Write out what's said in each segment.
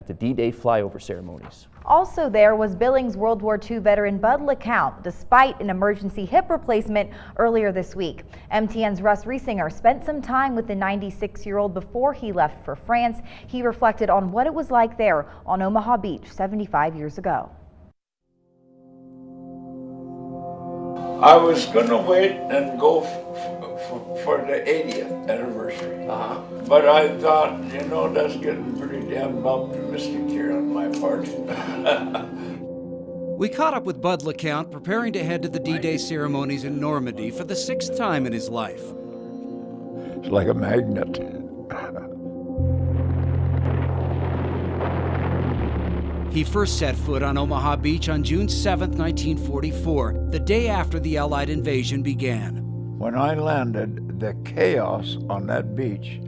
the D-Day flyover ceremonies. Also there was Billings World War II veteran Bud LeCount, despite an emergency hip replacement earlier this week. MTN's Russ Riesinger spent some time with the 96-year-old before he left for France. He reflected on what it was like there on Omaha Beach 75 years ago. I was going to wait and go for the 80th anniversary. But I thought, you know, that's getting pretty damn optimistic here on my part. We caught up with Bud LeCount preparing to head to the D-Day ceremonies in Normandy for the 6th time in his life. It's like a magnet. He first set foot on Omaha Beach on June 7, 1944, the day after the Allied invasion began. When I landed, the chaos on that beach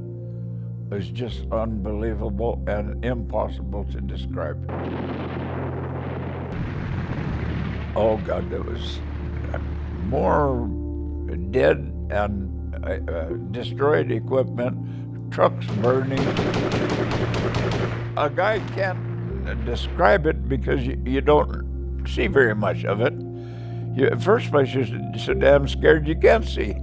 was just unbelievable and impossible to describe. Oh God, there was more dead and destroyed equipment, trucks burning. A guy can't describe it because you don't see very much of it. At first place, you're so damn scared you can't see.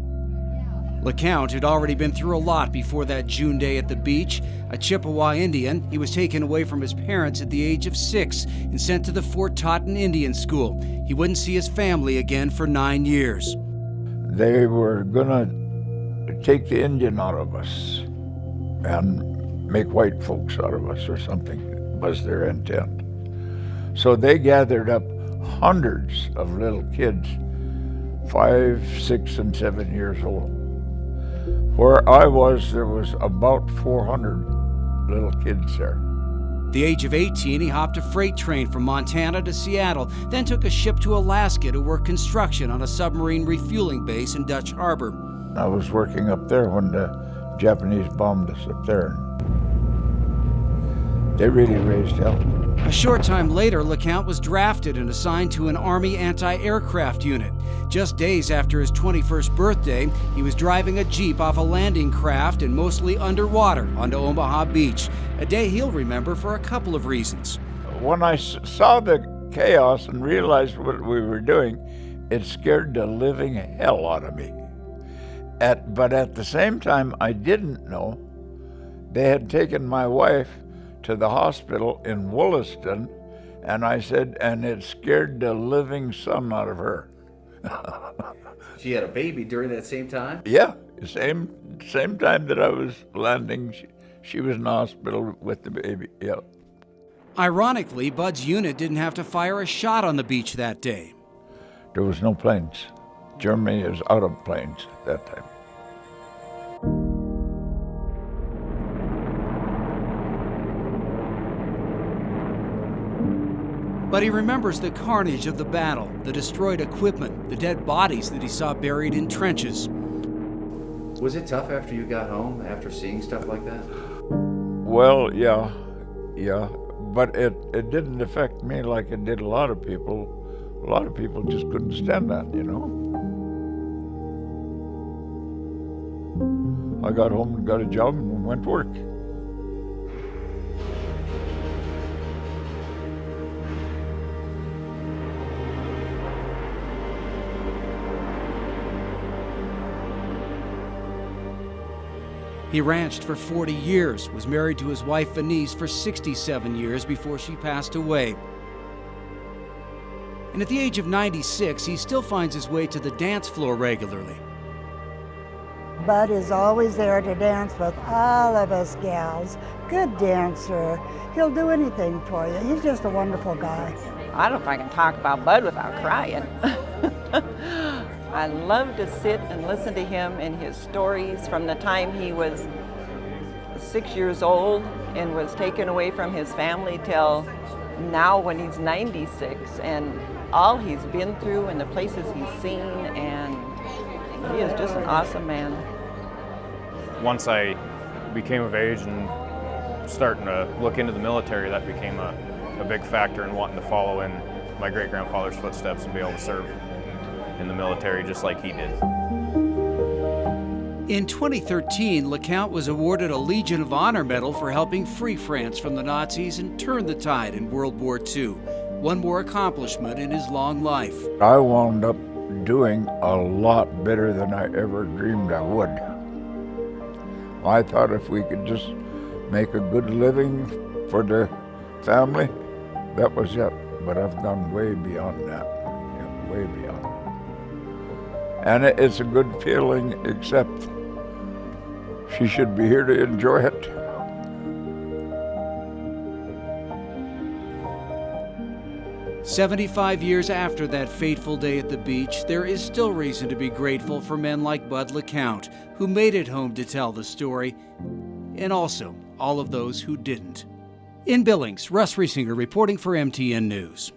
LeCount had already been through a lot before that June day at the beach. A Chippewa Indian, he was taken away from his parents at the age of 6 and sent to the Fort Totten Indian School. He wouldn't see his family again for 9 years. They were gonna take the Indian out of us and make white folks out of us or something was their intent. So they gathered up hundreds of little kids, 5, 6, and 7 years old. Where I was, there was about 400 little kids there. At the age of 18, he hopped a freight train from Montana to Seattle, then took a ship to Alaska to work construction on a submarine refueling base in Dutch Harbor. I was working up there when the Japanese bombed us up there. They really raised hell. A short time later, LeCount was drafted and assigned to an Army anti-aircraft unit. Just days after his 21st birthday, he was driving a Jeep off a landing craft and mostly underwater onto Omaha Beach, a day he'll remember for a couple of reasons. When I saw the chaos and realized what we were doing, it scared the living hell out of me. But at the same time, I didn't know they had taken my wife to the hospital in Williston, and I said, and it scared the living sun out of her. She had a baby during that same time? Yeah, same time that I was landing, she was in the hospital with the baby, yeah. Ironically, Bud's unit didn't have to fire a shot on the beach that day. There was no planes. Germany is out of planes at that time. But he remembers the carnage of the battle, the destroyed equipment, the dead bodies that he saw buried in trenches. Was it tough after you got home, after seeing stuff like that? Well, yeah. But it didn't affect me like it did a lot of people. A lot of people just couldn't stand that, you know. I got home and got a job and went to work. He ranched for 40 years, was married to his wife Venice for 67 years before she passed away. And at the age of 96, he still finds his way to the dance floor regularly. Bud is always there to dance with all of us gals. Good dancer. He'll do anything for you. He's just a wonderful guy. I don't know if I can talk about Bud without crying. I love to sit and listen to him and his stories from the time he was 6 years old and was taken away from his family till now when he's 96, and all he's been through and the places he's seen, and he is just an awesome man. Once I became of age and starting to look into the military, that became a big factor in wanting to follow in my great-grandfather's footsteps and be able to serve in the military just like he did. In 2013, LeCount was awarded a Legion of Honor medal for helping free France from the Nazis and turn the tide in World War II. One more accomplishment in his long life. I wound up doing a lot better than I ever dreamed I would. I thought if we could just make a good living for the family, that was it. But I've gone way beyond that, yeah, way beyond. And it's a good feeling, except she should be here to enjoy it. "75 years after that fateful day at the beach, there is still reason to be grateful for men like Bud LeCount, who made it home to tell the story, and also all of those who didn't." In Billings, Russ Riesinger reporting for MTN News.